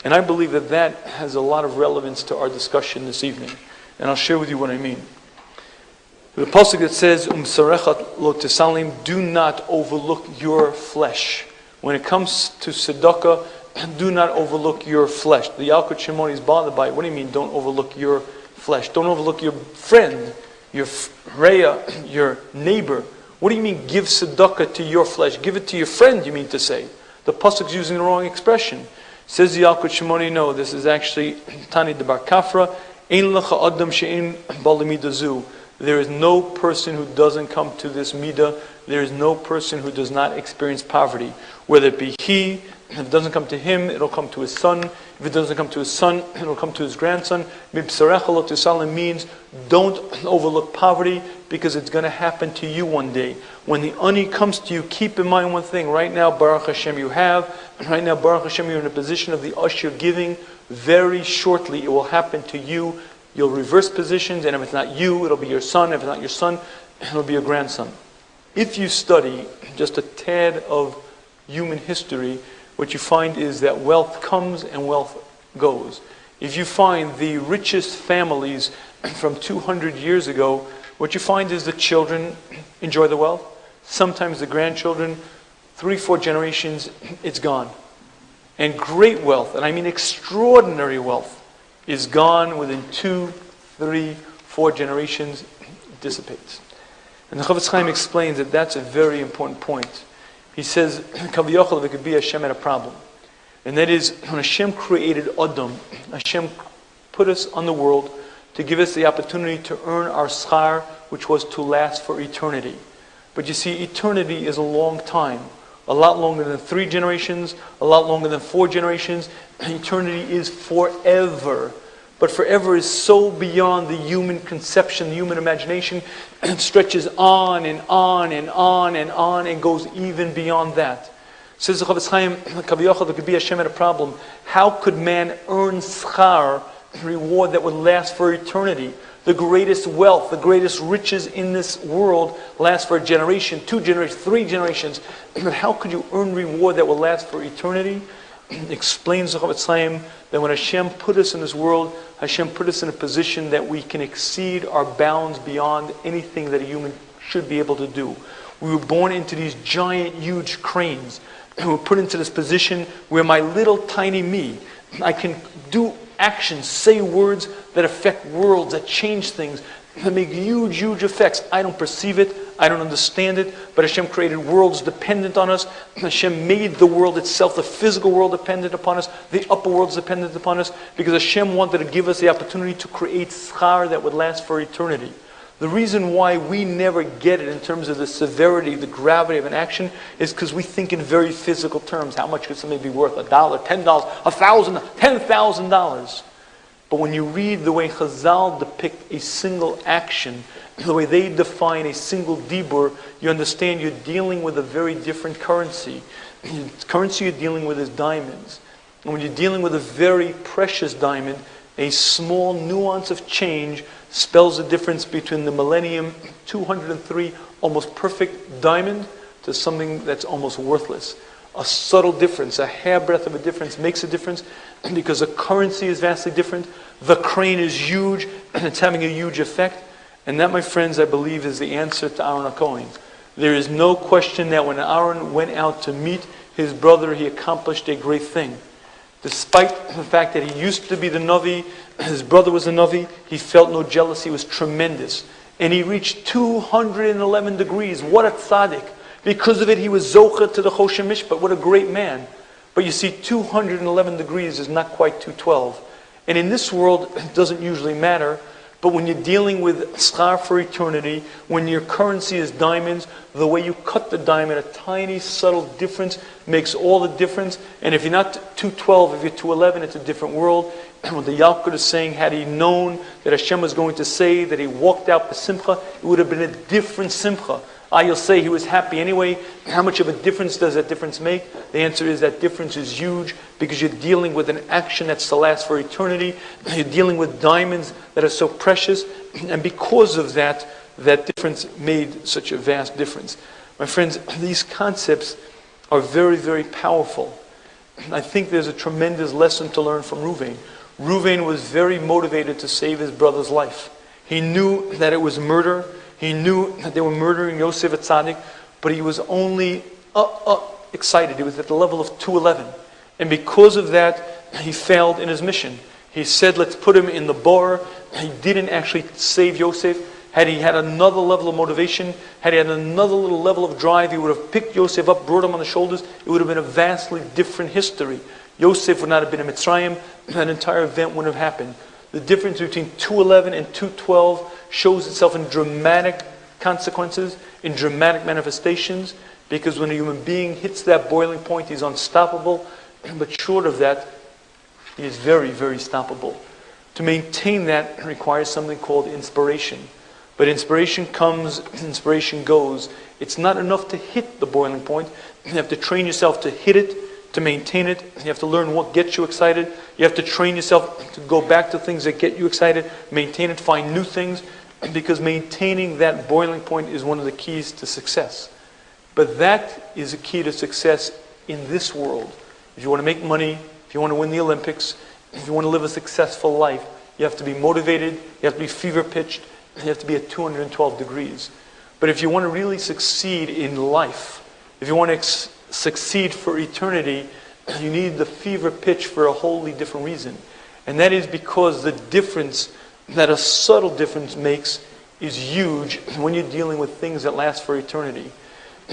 And I believe that that has a lot of relevance to our discussion this evening. And I'll share with you what I mean. The pasuk that says, "Sarechat lo tesalim," do not overlook your flesh. When it comes to tzedakah, do not overlook your flesh. The Yalkut Shimoni is bothered by it. What do you mean, don't overlook your flesh? Don't overlook your friend, your reya, your neighbor. What do you mean, give tzedakah to your flesh? Give it to your friend, you mean to say. The pasuk's using the wrong expression. Says the Yalkut Shimoni, no, this is actually Tani de Bar Kafra. Ein lecha adam she'ein bal midazu. There is no person who doesn't come to this midah. There is no person who does not experience poverty. Whether it be he, if it doesn't come to him, it'll come to his son. If it doesn't come to his son, it'll come to his grandson. Mibsarecha lo tesalim means don't overlook poverty because it's going to happen to you one day. When the ani comes to you, keep in mind one thing. Right now, Baruch Hashem, you have. Right now, Baruch Hashem, you're in a position of the usher giving. Very shortly, it will happen to you. You'll reverse positions, and if it's not you, it'll be your son. If it's not your son, it'll be your grandson. If you study just a tad of human history, what you find is that wealth comes and wealth goes. If you find the richest families from 200 years ago, what you find is the children enjoy the wealth. Sometimes the grandchildren, 3-4 generations, it's gone. And great wealth, and I mean extraordinary wealth, is gone within 2, 3, 4 generations, it dissipates. And the Chavetz Chaim explains that that's a very important point. He says, Kaviyachol, there could be Hashem had a problem. And that is, when Hashem created Adam, Hashem put us on the world to give us the opportunity to earn our schar, which was to last for eternity. But you see, eternity is a long time. A lot longer than 3 generations, a lot longer than 4 generations. Eternity is forever. But forever is so beyond the human conception, the human imagination, and it stretches on and on and on and on and goes even beyond that. Says the Chavetz Chaim, Kaviyachol, there could be Hashem had a problem. How could man earn schar, reward that would last for eternity? The greatest wealth, the greatest riches in this world last for a generation, 2 generations, 3 generations. But how could you earn reward that will last for eternity? Explains the Chofetz Chaim that when Hashem put us in this world, Hashem put us in a position that we can exceed our bounds beyond anything that a human should be able to do. We were born into these giant, huge cranes. And we're put into this position where my little tiny me, I can do actions, say words that affect worlds, that change things, that make huge, huge effects. I don't perceive it, I don't understand it, but Hashem created worlds dependent on us. Hashem made the world itself, the physical world dependent upon us, the upper world is dependent upon us, because Hashem wanted to give us the opportunity to create schar that would last for eternity. The reason why we never get it in terms of the severity, the gravity of an action, is because we think in very physical terms. How much could something be worth? $1, $10, $1,000, $10,000. But when you read the way Chazal depict a single action, the way they define a single dibur, you understand you're dealing with a very different currency. The currency you're dealing with is diamonds. And when you're dealing with a very precious diamond, a small nuance of change spells the difference between the millennium 203 almost perfect diamond to something that's almost worthless. A subtle difference, a hairbreadth of a difference makes a difference because the currency is vastly different. The crane is huge and it's having a huge effect. And that, my friends, I believe is the answer to Aaron HaKohen. There is no question that when Aaron went out to meet his brother, he accomplished a great thing. Despite the fact that he used to be the Navi, his brother was a Navi, he felt no jealousy, it was tremendous. And he reached 211 degrees. What a tzaddik. Because of it, he was zocha to the Choshen Mishpat. What a great man. But you see, 211 degrees is not quite 212. And in this world, it doesn't usually matter. But when you're dealing with schar for eternity, when your currency is diamonds, the way you cut the diamond, a tiny, subtle difference makes all the difference. And if you're not 212, if you're 211, it's a different world. And what the Yalkut is saying, had he known that Hashem was going to say that he walked out the simcha, it would have been a different simcha. You'll say he was happy anyway. How much of a difference does that difference make? The answer is that difference is huge because you're dealing with an action that's to last for eternity. You're dealing with diamonds that are so precious. And because of that, that difference made such a vast difference. My friends, these concepts are very, very powerful. I think there's a tremendous lesson to learn from Ruvain. Ruvain was very motivated to save his brother's life. He knew that it was murder. He knew that they were murdering Yosef Atzadik, but he was only excited. He was at the level of 211. And because of that, he failed in his mission. He said, let's put him in the bar. He didn't actually save Yosef. Had he had another level of motivation, had he had another little level of drive, he would have picked Yosef up, brought him on the shoulders. It would have been a vastly different history. Yosef would not have been in Mitzrayim. That entire event wouldn't have happened. The difference between 211 and 212 shows itself in dramatic consequences, in dramatic manifestations, because when a human being hits that boiling point, he's unstoppable. But short of that, he is very, very stoppable. To maintain that requires something called inspiration. But inspiration comes, inspiration goes. It's not enough to hit the boiling point. You have to train yourself to hit it, to maintain it. You have to learn what gets you excited. You have to train yourself to go back to things that get you excited, maintain it, find new things, because maintaining that boiling point is one of the keys to success. But that is a key to success in this world. If you want to make money, if you want to win the Olympics, if you want to live a successful life, you have to be motivated, you have to be fever-pitched, you have to be at 212 degrees. But if you want to really succeed in life, if you want to succeed for eternity, you need the fever pitch for a wholly different reason. And that is because the difference that a subtle difference makes is huge when you're dealing with things that last for eternity.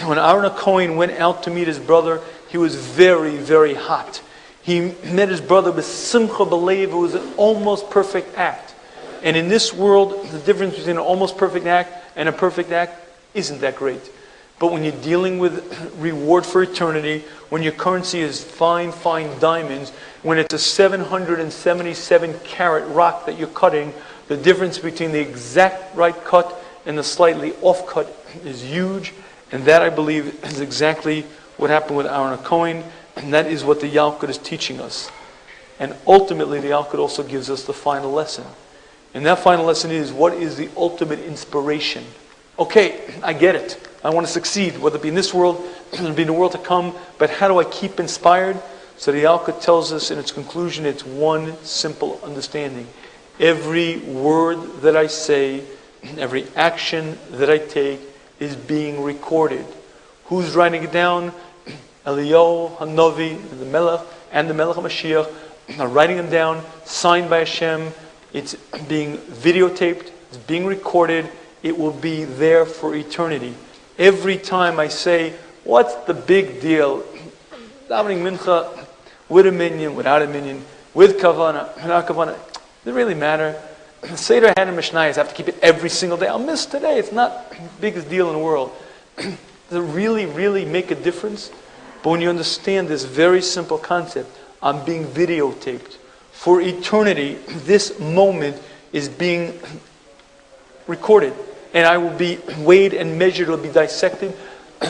When Aaron HaKohen went out to meet his brother, he was very, very hot. He met his brother with simcha b'leiv. It was an almost perfect act. And in this world, the difference between an almost perfect act and a perfect act isn't that great. But when you're dealing with reward for eternity, when your currency is fine, fine diamonds, when it's a 777 carat rock that you're cutting, the difference between the exact right cut and the slightly off cut is huge. And that, I believe, is exactly what happened with Aaron HaKohen. And that is what the Yalkut is teaching us. And ultimately, the Yalkut also gives us the final lesson. And that final lesson is, what is the ultimate inspiration? Okay, I get it. I want to succeed, whether it be in this world, whether it be in the world to come, but how do I keep inspired? So the Yalkut tells us in its conclusion, it's one simple understanding. Every word that I say, every action that I take is being recorded. Who's writing it down? Eliyahu, Hanavi, the Melech, and the Melech HaMashiach are writing them down, signed by Hashem. It's being videotaped, it's being recorded. It will be there for eternity. Every time I say, what's the big deal? Davening mincha with a minyan, without a minyan, with kavana, without kavana. Does it really matter? Seder had in Mishnayos, I have to keep it every single day. I'll miss today. It's not the biggest deal in the world. Does it really, really make a difference? But when you understand this very simple concept, I'm being videotaped. For eternity, this moment is being recorded. And I will be weighed and measured, it will be dissected.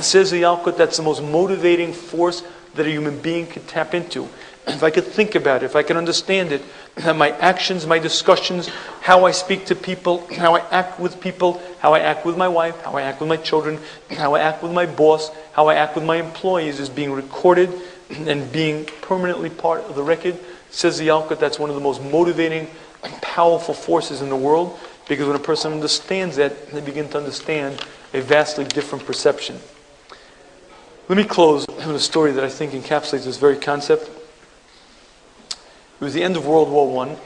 Says the Yalkut, that's the most motivating force that a human being could tap into. If I could think about it, if I could understand it, that my actions, my discussions, how I speak to people, how I act with people, how I act with my wife, how I act with my children, how I act with my boss, how I act with my employees is being recorded and being permanently part of the record. Says the Yalkut, that's one of the most motivating and powerful forces in the world, because when a person understands that, they begin to understand a vastly different perception. Let me close with a story that I think encapsulates this very concept. It was the end of World War I,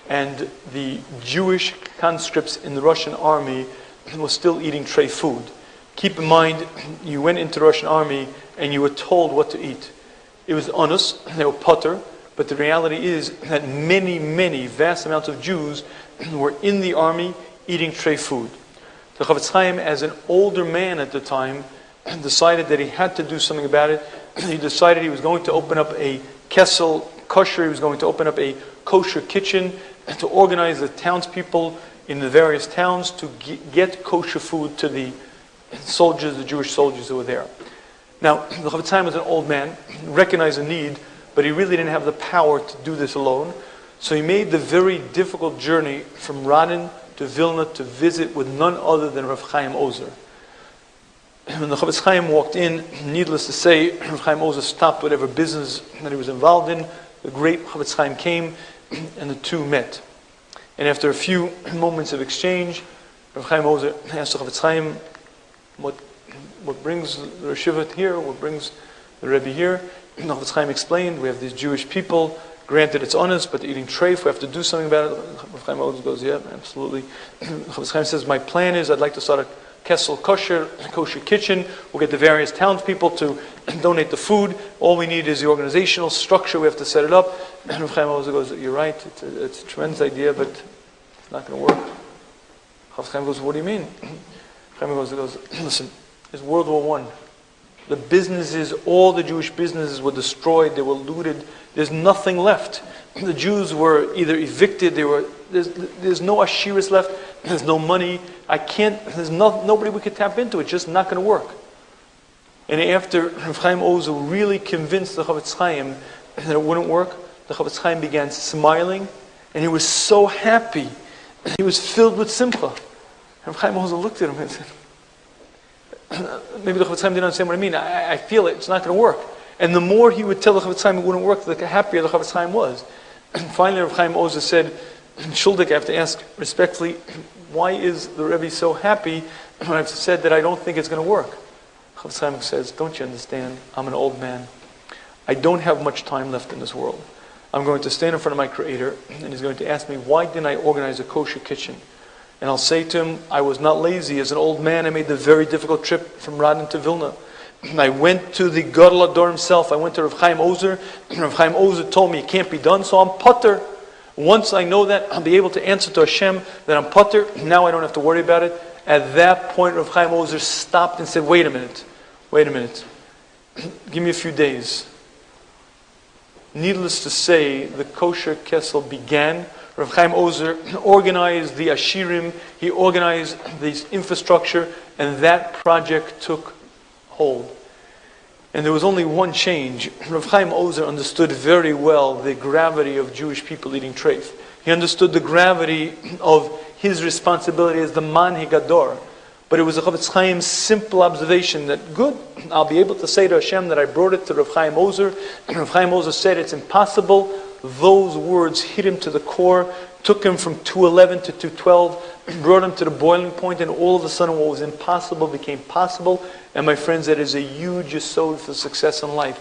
and the Jewish conscripts in the Russian army were still eating tray food. Keep in mind, you went into the Russian army and you were told what to eat. It was honest, they were putter, but the reality is that many, vast amounts of Jews were in the army eating tray food. The Chavetz Chaim, as an older man at the time, decided that he had to do something about it. He decided he was going to open up a kessel kosher, he was going to open up a kosher kitchen to organize the townspeople in the various towns to get kosher food to the soldiers, the Jewish soldiers who were there. Now, the Chavetz Chaim was an old man, recognized the need, but he really didn't have the power to do this alone. So he made the very difficult journey from Radin to Vilna to visit with none other than Rav Chaim Ozer. When the Chavetz Chaim walked in, needless to say, Rav Chaim Ozer stopped whatever business that he was involved in. The great Chavetz Chaim came, and the two met. And after a few moments of exchange, Rav Chaim Ozer asked the Chavetz Chaim, what brings the Yeshiva here? What brings the Rebbe here? And the Chavetz Chaim explained, we have these Jewish people. Granted, it's honest, but they're eating treif. We have to do something about it. Rav Chaim Ozer goes, yeah, absolutely. Chavetz Chaim says, my plan is I'd like to start a kessel kosher kitchen. We'll get the various townspeople to donate the food. All we need is the organizational structure. We have to set it up. And Rav Chaim Ozer goes, you're right. It's a tremendous idea, but it's not going to work. Chavetz Chaim goes, what do you mean? Rav Chaim Ozer goes, listen, it's World War I. The businesses, all the Jewish businesses were destroyed. They were looted. There's nothing left. The Jews were either evicted. There's no ashiras left. There's no money. There's nobody we could tap into. It's just not going to work. And after Rav Chaim Ozer really convinced the Chavetz Chaim that it wouldn't work, the Chavetz Chaim began smiling, and he was so happy. He was filled with simcha. Rav Chaim Ozer looked at him and said, maybe the Chavetz Chaim didn't understand what I mean. I feel it. It's not going to work. And the more he would tell the Chavetz Chaim it wouldn't work, the happier the Chavetz Chaim was. And finally, Rav Chaim Ozer said, Shuldik, I have to ask respectfully, why is the Rebbe so happy when I've said that I don't think it's going to work? Chavetz Chaim says, don't you understand? I'm an old man. I don't have much time left in this world. I'm going to stand in front of my Creator, and He's going to ask me, why didn't I organize a kosher kitchen? And I'll say to Him, I was not lazy. As an old man, I made the very difficult trip from Radin to Vilna. I went to the Gadol Ador himself. I went to Rav Chaim Ozer. Rav Chaim Ozer told me it can't be done, so I'm putter. Once I know that, I'll be able to answer to Hashem that I'm putter. Now I don't have to worry about it. At that point, Rav Chaim Ozer stopped and said, wait a minute. Give me a few days. Needless to say, the kosher kessel began. Rav Chaim Ozer organized the ashirim. He organized the infrastructure, and that project took hold. And there was only one change. Rav Chaim Ozer understood very well the gravity of Jewish people eating treif. He He understood the gravity of his responsibility as the Manhi Gador. But it was a Chavetz Chaim's simple observation that, good, I'll be able to say to Hashem that I brought it to Rav Chaim Ozer. Rav Chaim Ozer said it's impossible. Those words hit him to the core, took him from 211 to 212, brought him to the boiling point, and all of a sudden what was impossible became possible. And my friends, that is a huge yesod for success in life.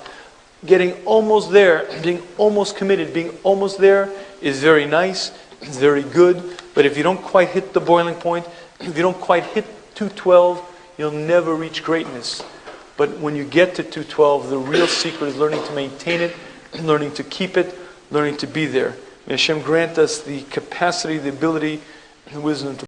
Getting almost there, being almost committed, being almost there is very nice, it's very good. But if you don't quite hit the boiling point, if you don't quite hit 212, you'll never reach greatness. But when you get to 212, the real secret is learning to maintain it, learning to keep it, learning to be there. May Hashem grant us the capacity, the ability, and the wisdom to